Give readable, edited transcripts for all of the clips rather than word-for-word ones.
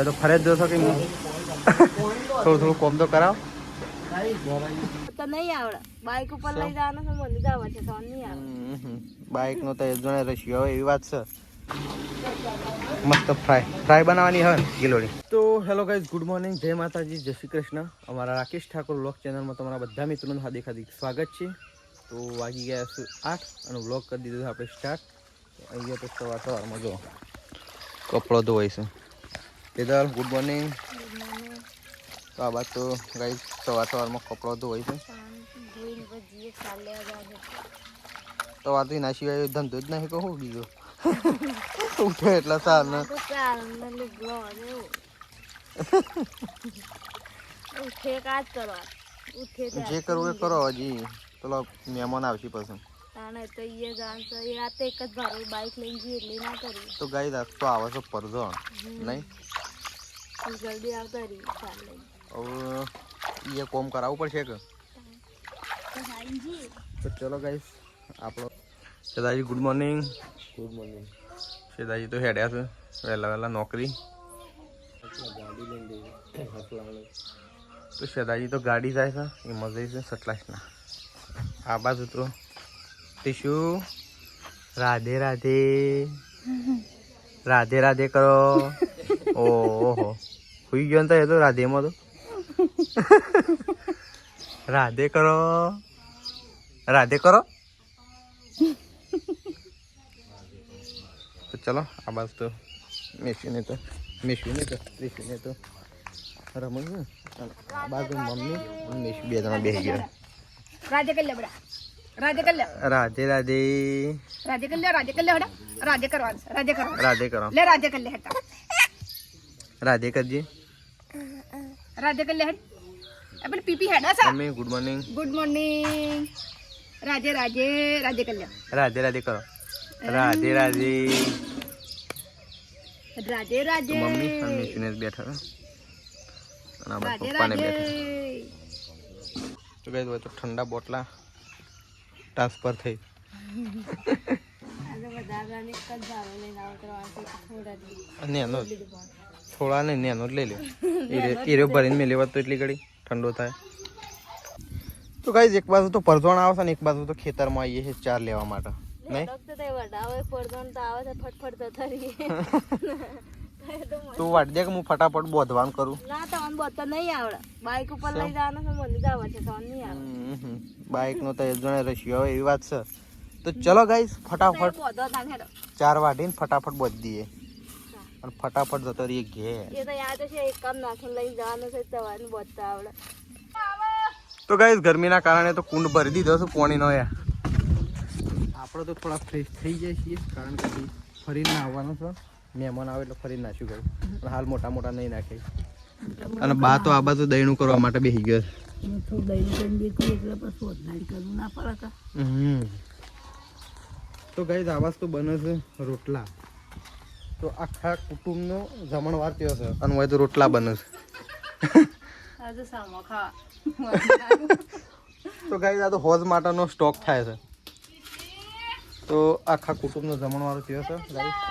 तो फरे दो सौ की थोड़ा थोड़ा कम तो कराओ તો નહીં આવડે બાઈક ઉપર લઈ જવાનું છે મને જવા છે તો નહીં આવડે બાઈક નો તો જણે રશિયો હવે એવી વાત છે મસ્ત ફ્રાય બનાવવાની હોય ગિલોડી તો હેલો ગાઈઝ ગુડ મોર્નિંગ જય માતાજી જય શ્રી કૃષ્ણ અમારા રાકેશ ઠાકોર વ્લોગ ચેનલમાં તમારા બધા મિત્રોનું હાર્દિક સ્વાગત છે તો વાગી ગયા છે 8 અને વ્લોગ કરી દીધો આપણે સ્ટાર્ટ અહીંયા તો સવારમાં જો કપડો ધોવાય છે કેદાર ગુડ મોર્નિંગ તો આ બાદ તો ગાઈઝ સવારમાં કપડો ધોવાય છે તો વાતી ના સિવાય ધંધો જ નહીં કહું બીજો ઉઠે એટલા સાર ને જે કરવું એ કરો હજી પેલો મહેમાન આવશે પછી તો ગાઈ તો આવે છે પરજો નહીં જલ્દી આવતા રહી હવે એ કોમ કરાવવું પડશે કે તો ચલો ગાઈસ આપણો સદાજી ગુડ મોર્નિંગ સદાજી તો હેડ્યા છે વહેલા નોકરી તો સદાજી તો ગાડી જાય છે એ મજા છે સટલાસના આ બાજુ તો ટીશુ રાધે રાધે રાધે રાધે કરો ઓહો હુઈ ગયો ને તો રાધેમાં તો રાધે કરો તો ચલો આ બાજુ તો મેસીને તો રમણ આ બાજુ મમ્મી અને મેસી બે જણા બેસી ગયા રાધે કર લે બડા રાધે કર લે રાધે રાધે રાધે કર લે હડા રાધે કરવાનું રાધે કરો લે રાધે કર લે હટા રાધે કરજે રાધે કર લે હટ અબલ પીપી હેડા સા મમ્મી ગુડ મોર્નિંગ રાધે કર લે રાધે કરો રાધે મમ્મી અને મેસીને બેઠા અને અમારા પપ્પાને બેઠા તો ગઈ તો ઠંડા બોટલા ટ્રાન્સફર થઈ થોડા ને નેનો જ લઈ લો એ ભરીને મેં લેવા તો એટલી ઘડી ઠંડો થાય તો ગાઈઝ એક બાજુ તો પરજોણ આવે છે ને એક બાજુ તો ખેતરમાં આવીએ છીએ ચાર લેવા માટે નહીં તું વાટ દે કે હું ફટાફટ બોધવાનું કરું ના તો બોધતા નહીં આવડે બાઈક ઉપર લઈ જવાનું છે મને જવા છે તો નહીં આવડે બાઈક નો તો જણે રશિયો હોય એવી વાત છે તો ચલો ગાઈઝ ફટાફટ 4 વાઢીને ફટાફટ બોધ દઈએ અને ફટાફટ જતો રહીએ ઘેર એ તો યાદ છે એક કામ નાખીને લઈ જવાનું છે સવારનું બોધતા આવડે તો ગાઈઝ ગરમીના કારણે તો કુંડ ભરી દીધો છે પાણી નો યાર આપણે તો થોડા ફ્રેશ થઈ જાય છીએ કારણ કે ફરીને આવવાનું છે મહેમાન આવે એટલે ફરીને નાખ્યું ગયું પણ હાલ મોટા નહીં નાખે અને બા તો આ બાજુ દહીંનું કરવા માટે બેસી ગયો તો ગાઈઝ આવાજ તો બને છે રોટલા તો આખા કુટુંબનો જમણવાર થયો છે અને હોય તો રોટલા બને છે તો ગાઈઝ આ તો હોજ માટેનો સ્ટોક થાય છે તો આખા કુટુંબનો જમણવારો થયો છે ગાઈઝ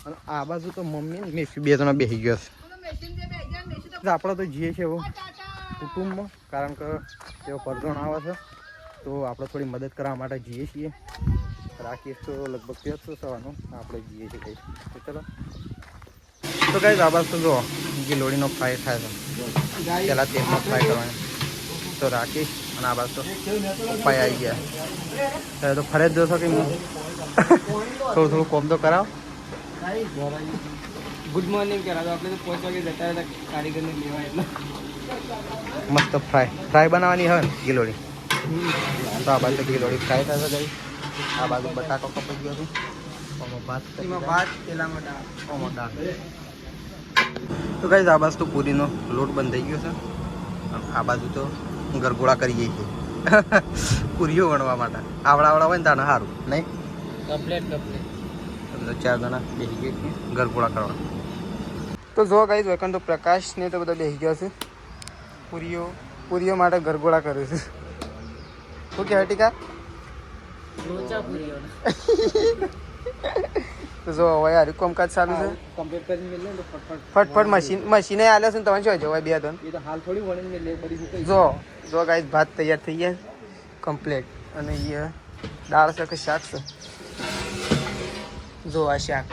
અને આ બાજુ તો મમ્મી મેસી બે જણા બેસી ગયો છે આપણે તો જઈએ છીએ એવું કુટુંબમાં કારણ કે તેઓ પરજણ આવે છે તો આપણે થોડી મદદ કરવા માટે જઈએ છીએ રાખીશ તો લગભગ 1300 સવાનું આપણે જઈએ છીએ કઈ તો ચલો તો કઈ આ બાજુ તો જો ગિલોડીનો ફ્રાય થાય છે પહેલાં તેલમાં ફ્રાય કરવાની તો રાખીશ અને આ બાજુ તો પપ્પાએ આવી ગયા તો ફરે જ દો છો કે થોડું કોમ તો કરાવો ગુડ મોર્નિંગ કરાવો આપણે તો 5 વાગે જતા હતા કારીગરને લેવા એટલે મસ્ત ફ્રાય બનાવવાની હોય ને ગિલોડી તો આ બાજુ ગિલોડી ફ્રાય થાય છે આ બાજુ બટાકો કપાઈ ગયો છે ભાત પેલામાં દાળ તો ગાઈઝ આ બાજુ તો પૂરીનો લોટ બંધ થઈ ગયો છે આ બાજુ તો ગરગોળા કરીએ છીએ પૂરીઓ વણવા માટે આવડા હોય ને તાને સારું નહીં કમ્પ્લેટ 4 જણા બેસી ગયા ગરગોળા કરવા તો જો ગાઈઝ વખત તો પ્રકાશ ને તો બધા બેસી ગયા છે પૂરીઓ માટે ગરગોળા કરે છે શું કહેવાય ટીકા તો જો હવે યાર કામકાજ ચાલુ છે કમ્પ્લીટ કરીને મિલે તો ફટફટ ફટફટ મશીને આલ્યો છે ને તમે શું જવાય બે ત્રણ એ તો હાલ થોડી વળીને મિલે બધી સુકાઈ જો જો ગાઈસ ભાત તૈયાર થઈ ગયા કમ્પ્લીટ અને એ દાળ છે કે શાક છે જો આ શાક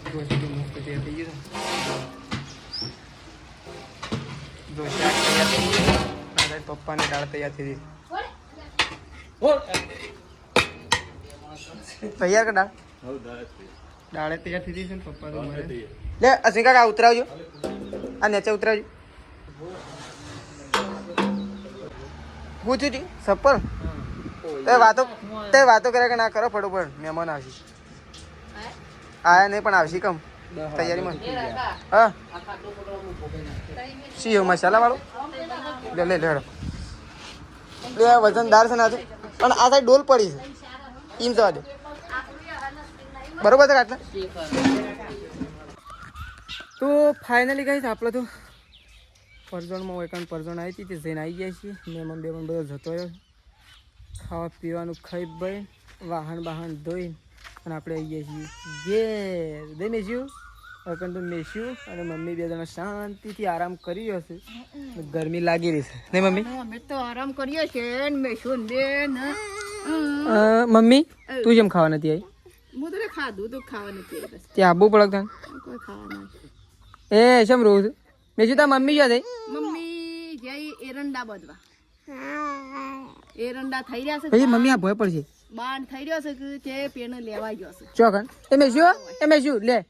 જો કેટલું મસ્ત તૈયાર થઈ ગયું છે જો શાક તૈયાર થઈ ગયું અને પપ્પાની દાળ તૈયાર થઈ ગઈ તૈયાર કે દાળ દાળે તૈયાર થઈ ગઈ છે ને પપ્પા તો લે અસી કાકા ઉતરાવજો આ નીચે ઉતરાવજો પૂછ્યું જી સપલ તે વાતો કરે કે ના કરો ફટોફટ મહેમાન આવશે આયા નહીં પણ આવશે કમ તૈયારીમાં હા શી મસાલા વાળો લે લે લેડો લે વજનદાર છે નાતું પણ આ સાઈડ ડોલ પડી છે એમ જવા દે બરોબર છે આટલા તો ફાઇનલી ગઈ આપણે તો પરજણમાં હોય કારણ પરજણ આવી હતી તે જઈને આવી ગયા છીએ મહેમાન બેમાન બધો જતો રહ્યો ખાવા પીવાનું ખાઈ ભાઈ વાહન ધોઈ અને આપણે આવી ગયા છીએ ઘેર દઈ મેસ્યું અકન તો મેસ્યું અને મમ્મી બે જણા શાંતિથી આરામ કરી હશે ગરમી લાગી રહી છે નહીં મમ્મી અમે તો આરામ કરીએ છીએ મેશું બેન મમ્મી તું જેમ ખાવા નથી આવી હું તો ખાધું તો ખાવા નથી બસ ત્યાં આવવું પડે તને કોઈ ખાવા નહીં એ શેમ રહું છું મેં તા મમ્મી ક્યાં થઈ મમ્મી જઈ એરંડા બધવા એરંડા થઈ રહ્યા છે પછી મમ્મી આ ભય પડશે બાણ થઈ રહ્યો છે કે તે પેનો લેવા ગયો છે ચોકન એ મેં લે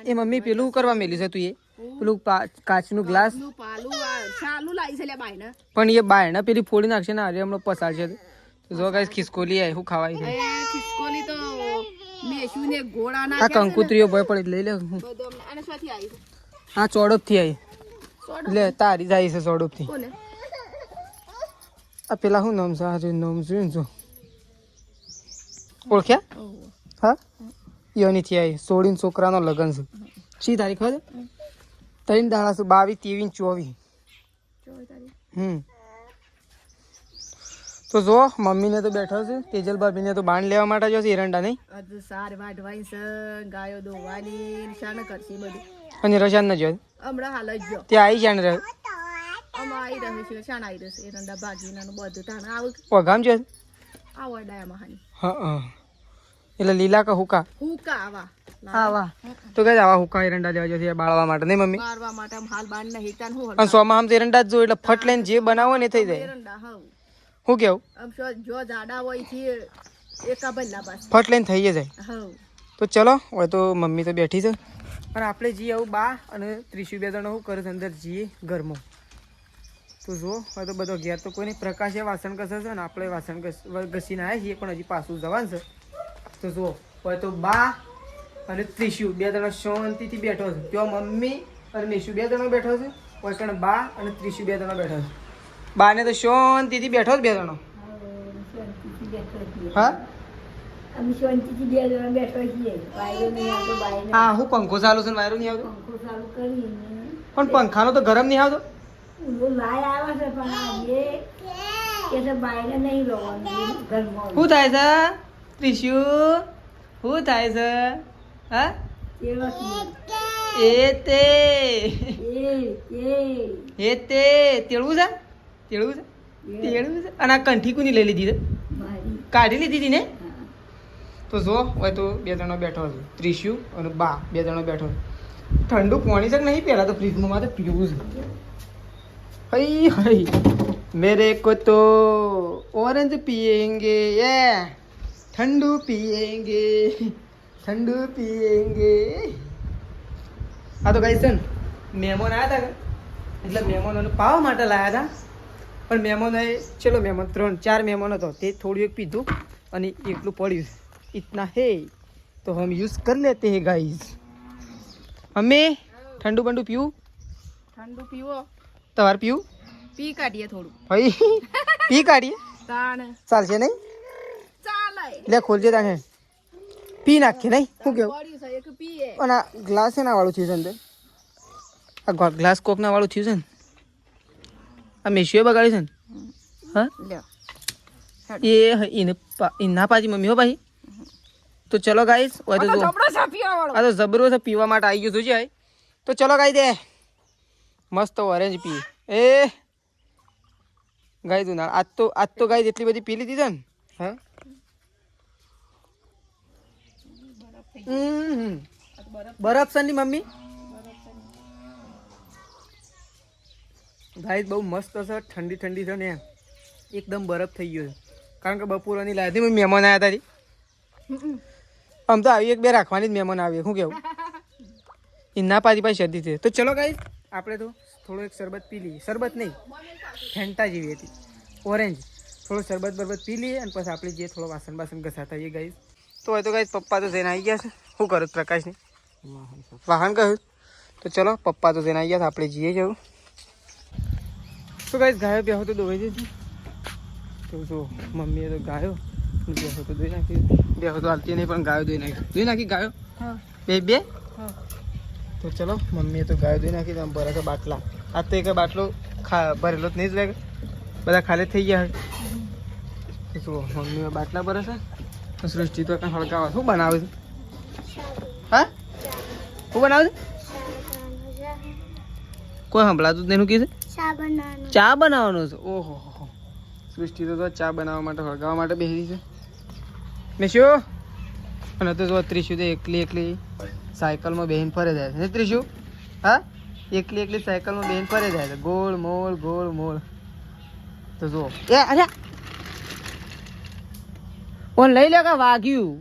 એ મમ્મી પેલું કરવા મેલ્યું છે તું એ પેલું કાચનું ગ્લાસ નું પાલું ચાલુ લાવી છે લે બાઈને પણ એ બાયણે પેલી ફોડી નાખશે ને અરે હમણાં પસારશે તો જો ગાઈસ ખિસકોલી આવી શું ખવાય છે એ ખિસકોલી તો મેશું ને ઘોડા ના આ કંકુત્રીઓ ભય પડી લઈ લે બધો અને સ્વાથી આવી છે આ ચોડપ થી આવી લે તારી જાય છે ચોડપ થી કોને આ પેલા શું નામ છે આ જો નામ જોયું જો ઓળખ્યા હા યોની થી આવી સોળીન છોકરાનો લગન છે શી તારીખ હોય 3 દાડા છે 22 23 24 તો જો મમ્મીને તો બેઠો છે તેજલ ભાભીને તો બાણ લેવા માટે જશે એરંડા નહીં અજ સાર વાઢવાઈ છે ગાયો દોવાની શાન કરશી બધું અને રશાન ન જો હમણાં હાલ જ જો ત્યાં આવી જાણ રહ્યો આમાં આવી રહ્યું છે શાન આવી રહ્યું છે એરંડા ભાજીના બધું તાણ આવ ઓગામ જો આવો ડાયામાં હાની હા એટલે લીલા કા હુકા હુકા આવા હા વાહ તો કઈ આવા હુકા એરંડા લેવા જશે બાળવા માટે નહીં મમ્મી મારવા માટે હાલ બાણ ના હિતાન હું અને સોમાં આમ એરંડા જ જો એટલે ફટ લઈને જે બનાવો ને થઈ જાય એરંડા હવ શું કેવું આમ જો જાડા હોય છે એકા ભલ્લા બસ ફટ લઈને થઈ જાય હવ તો ચલો હવે તો મમ્મી તો બેઠી છે અને આપણે જઈએ આવું બા અને ત્રીસું બે જણા શું કરે છે અંદર જઈએ ઘરમાં તો જો હવે તો બધો ઘેર તો કોઈ નહીં પ્રકાશે વાસણ ઘસે છે અને આપણે વાસણ ઘસીને આવ્યા છીએ પણ હજી પાછું જવાનું છે તો જુઓ હવે તો બા અને ત્રીસું બે જણા શાંતિથી બેઠો છે ત્યાં મમ્મી અને મેશું બે જણા બેઠો છે પછી બા અને ત્રીસું બે જણા બેઠો છે બાને તો શાંતિથી બેઠો જ બે જણો હા અમે શાંતિથી બે જણા બેઠો છીએ વાયરો નહીં આવતો બાયને હા હું પંખો ચાલુ છે ને વાયરો નહીં આવતો પંખો ચાલુ કરીને પણ પંખાનો તો ગરમ નહીં આવતો ઊંધો લાય આવે છે પણ આજે કે છે બાયને નહીં રહેવાનું ઘરમાં શું થાય છે ત્રીસુ શું થાય છે હા એ તે એ તે તેડવું છે તેડવું છે તેડવું છે અને આ કંઠી કોની લઈ લીધી છે કાઢી લીધી હતી ને તો જો હોય તો બે જણો બેઠો છે ત્રીસુ અને બા બે જણો બેઠો ઠંડુ પાણી છે કે નહીં પહેલાં તો ફ્રીજમાં મારે પીવું છે હઈ હઈ મેરે કો તો ઓરેન્જ पिएंगे ये ठंडू पिएंगे ठंडू पिएंगे આ તો કઈ છે ને મહેમાન આવ્યા હતા એટલે મહેમાનોને પાવા માટે લાવ્યા હતા પણ મહેમાનોએ ચલો મહેમાન 3-4 મહેમાન હતો તે થોડું એક પીધું અને એકલું પડ્યું इतना है तो हम यूज़ कर लेते हैं गाइस हमें ठंडू बंडू पीવું ઠંડુ પીવો તમારે પીવું પી કાઢીએ થોડું ભાઈ પી કાઢીએ તાણ ચાલશે નહીં ચાલે લે ખોલજે તાને પી નાખીએ નહીં શું કેવું પડ્યું છે એક પીએ અને આ ગ્લાસ એના વાળું થયું છે અંદર આ ગ્લાસ કોકના વાળું થયું છે ને આ મેશીએ બગાડી છે ને હા લ્યો એ ના પાછી મમ્મી હો ભાઈ. તો ચલો ગાઈસ આ તો જબરો છે પીવા માટે આવી ગયું છે. તો ચલો ગાઈ દે મસ્ત ઓરેન્જ પી. એ ગાઈ તું ના આજ તો ગાઈ એટલી બધી પી લીધી છે ને. હા બરફ છે ની મમ્મી. ગાઈસ બહુ મસ્ત છે, ઠંડી ઠંડી છે ને એકદમ બરફ થઈ ગયો છે. કારણ કે બપોરની લાવી હતી મહેમાન આવ્યા હતા. આમ તો આવી એક બે રાખવાની જ મહેમાન આવી. શું કેવું ના પાછી પાછી શરદી છે. તો ચલો ગાઈસ આપણે તો થોડો એક શરબત પી લઈએ. શરબત નહીં ફેન્ટા જેવી હતી ઓરેન્જ. થોડો શરબત બરબત પી લઈએ અને પછી આપણે જે થોડો વાસણ બાસણ ઘસાતા આવીએ ગાઈસ. તો હોય તો ગાઈસ પપ્પા તો જઈને આવી ગયા છે. શું કરું પ્રકાશની વાહન કહ્યું. તો ચલો પપ્પા તો જઈને આવી ગયા છે, આપણે જઈએ જવું. તો ગાઈસ ગાયો બેહો તો દોઈ દીધી. તો જો મમ્મીએ તો ગાયો બેહો તો દોઈ નાખી. બેહો તો હાલતી નહીં પણ ગાયો દોઈ નાખી ગાયો બે. તો ચલો મમ્મીએ તો ગાયો દોઈ નાખી. તમે ભરે બાટલા આ તો એક બાટલો ભરેલો જ નહીં જ લાગે, બધા ખાલી થઈ ગયા. તો મમ્મી બાટલા ભરે છે. તો સૃષ્ટિ તો કાંઈ હળગાવા શું બનાવે છે? હા શું બનાવે છે? કોઈ સંભળાતું જ નહીં. શું કીધું? ચા બનાવવાનો છે. ઓહો સૃષ્ટિ તો ચા બનાવવા માટે હળગાવવા માટે બેસી છે. મેં શું અને તો જો ત્રીસુ તો એકલી સાયકલમાં બેહીને ફરે જાય છે. ત્રીસુ હા એકલી સાયકલમાં બેહીને ફરે જાય છે. ગોળ મોળ. તો જો એ અરે ઓન લઈ લે કા વાગ્યું.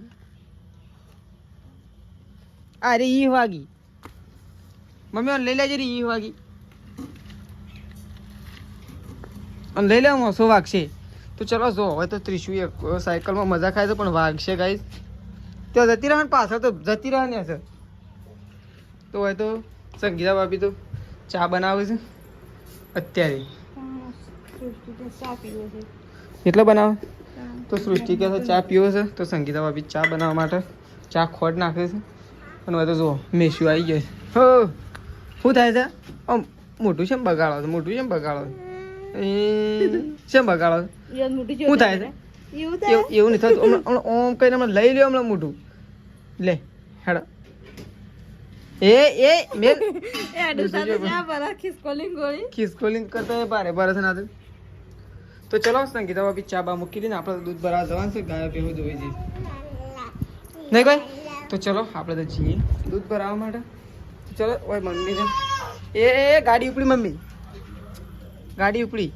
અરે ઈ વાગી મમ્મી ઓન લઈ લેજે રે. ઈ વાગી અને લઈ લે મોસો વાગશે. તો ચલો જો હવે તો ત્રીસુ એક સાયકલમાં મજા ખાય તો પણ વાગશે ગાઈસ. ત્યાં જતી રહે પાછળ તો જતી રહે ને સર. તો હોય તો સંગીતા ભાભી તો ચા બનાવે છે અત્યારે. એટલે બનાવે તો સૃષ્ટિ કહે છે ચા પીવો છે. તો સંગીતા ભાભી ચા બનાવવા માટે ચા ખોટ નાખે છે. અને હોય તો જો મેસ્યુ આવી જાય છે. હો શું થાય છે? આમ મોટું છે બગાડો છે. શેમ બગાડો? શું થાય છે? એવું નહીં થતું. હમણાં ઓમ કહીને હમણાં લઈ લ્યો હમણાં મોટું લે હેડો. ખિસકોલિંગ કરતા ભારે છે ના. તો ચલો સંગીતા ભાભી ચા બા મૂકી દઈને આપણે દૂધ ભરાવા જવાનું છે. ગાયો ભેગું ધોઈ જઈએ નહીં કોઈ. તો ચલો આપણે તો જઈએ દૂધ ભરાવા માટે. ચલો ઓય મમ્મી છે એ ગાડી ઉપડી. મમ્મી ગાડી ઉપડી.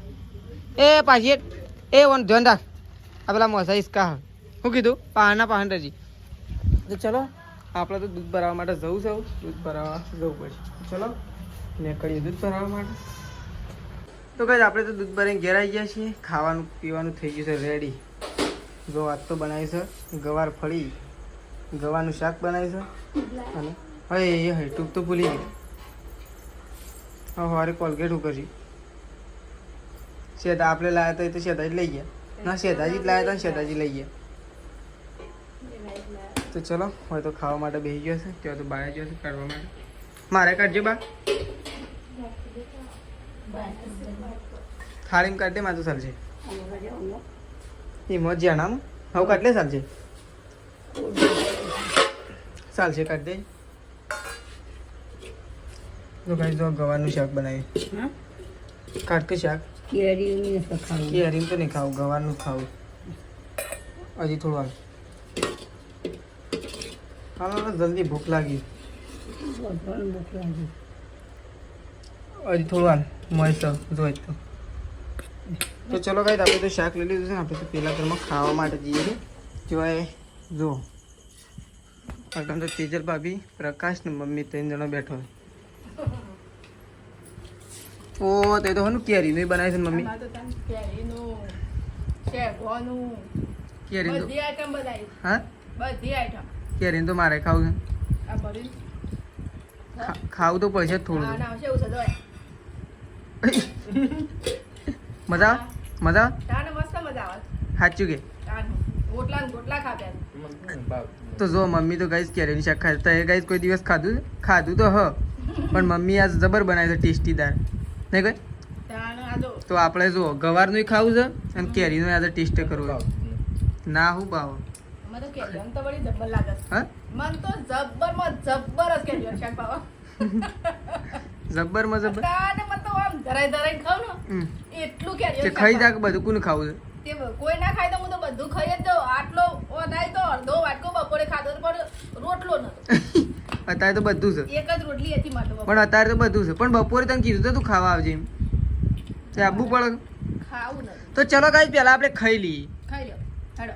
એ પાછી એ ઓન ધ્યાન રાખ. આ પેલા મોસા ઈસકા શું કીધું પાહન રજી. તો ચલો આપણે તો દૂધ ભરાવવા માટે દૂધ ભરાવવા જવું પડશે. ચલો નીકળીએ દૂધ ભરાવવા માટે. તો કઈ આપણે તો દૂધ ભરીને ઘેર આવી ગયા છીએ. ખાવાનું પીવાનું થઈ ગયું છે રેડી. જો વાત તો બનાવી છે ગવાર ફળી ગવાનું શાક બનાવી છે. અને હવે ટૂંક તો ભૂલી ગઈ. હા હારે કોલગેટ કરશે. શેતા આપણે લાવ્યા હતા એ તો શેતાજી લઈ ગયા. ના શેતાજી જ લાવ્યા હતા ને શેતાજી લઈ ગયા. તો ચલો હવે તો ખાવા માટે બેસી ગયો છે. ત્યાં તો બહાર ગયો છે કાઢવા માટે. મારે કાઢજો બા થાળીમાં કાઢ દે. માં તો ચાલશે એમાં જ્યાં હવે કાઢલે ચાલશે કાઢ દે. તો ભાઈ જો ગવાનું શાક બનાવ્યું. કાઢ કે શાક કેરી તો નહીં ખાવું, ગવાનું ખાવું. હજી થોડું હાલ જલ્દી ભૂખ લાગી. હજી થોડું હાલ મસ્ત જોઈ તો ચલો ગાઈસ આપણે તો શાક લઈ લીધું છે ને. આપણે તો પેલા ઘરમાં ખાવા માટે જઈએ છીએ. જોવાય જો આગળ તો તેજલ ભાભી પ્રકાશ ને મમ્મી 3 જણા બેઠો. ઓ તે તો હનું કેરીનું બનાવી છે મમ્મી. કેરી હા કેરી તો મારે ખાવું છે. ખાવું તો પડશે થોડું. મજા સાચું કે તો જો મમ્મી તો ગાઈસ કેરીની શાક ખાતા એ ગાઈસ કોઈ દિવસ ખાધું તો હ પણ મમ્મી આજ જબર બનાવી છે ટેસ્ટીદાર નહીં કોઈ. તો આપણે જો ગવારનું ખાવું છે અને કેરીનો આજે ટેસ્ટ કરવો છે. ના હું ભાવ મને તો કેરીઓ તો બળી જબ્બર લાગે છે. હા મન તો જબ્બરમાં જબ્બર જ કેરીઓ શાક ભાવે. જબ્બર માં જબ્બર તાને મન તો આમ ધરાઈ ખાવ ને હમ. એટલું કેરીઓ તે શાક ખાઈ ભાવે. જા કે બધું કોને ખાવું છે તે કોઈ ના ખાય તો હું તો બધું ખાઈ જ જાઉં. આટલો ઓનાય તો અડધો વાટકો બપોરે ખાધો તો પણ રોટલો નતો. અત્યારે તો બધું છે એક જ રોટલી હતી મારે તો બપોરે. પણ અત્યારે તો બધું છે પણ બપોરે તને કીધું તો તું ખાવા આવજે એમ તે આવવું પડે ખાવું નથી. તો ચલો ગાઈસ પહેલા આપણે ખાઈ લઈએ ખાઈ લો હેડો.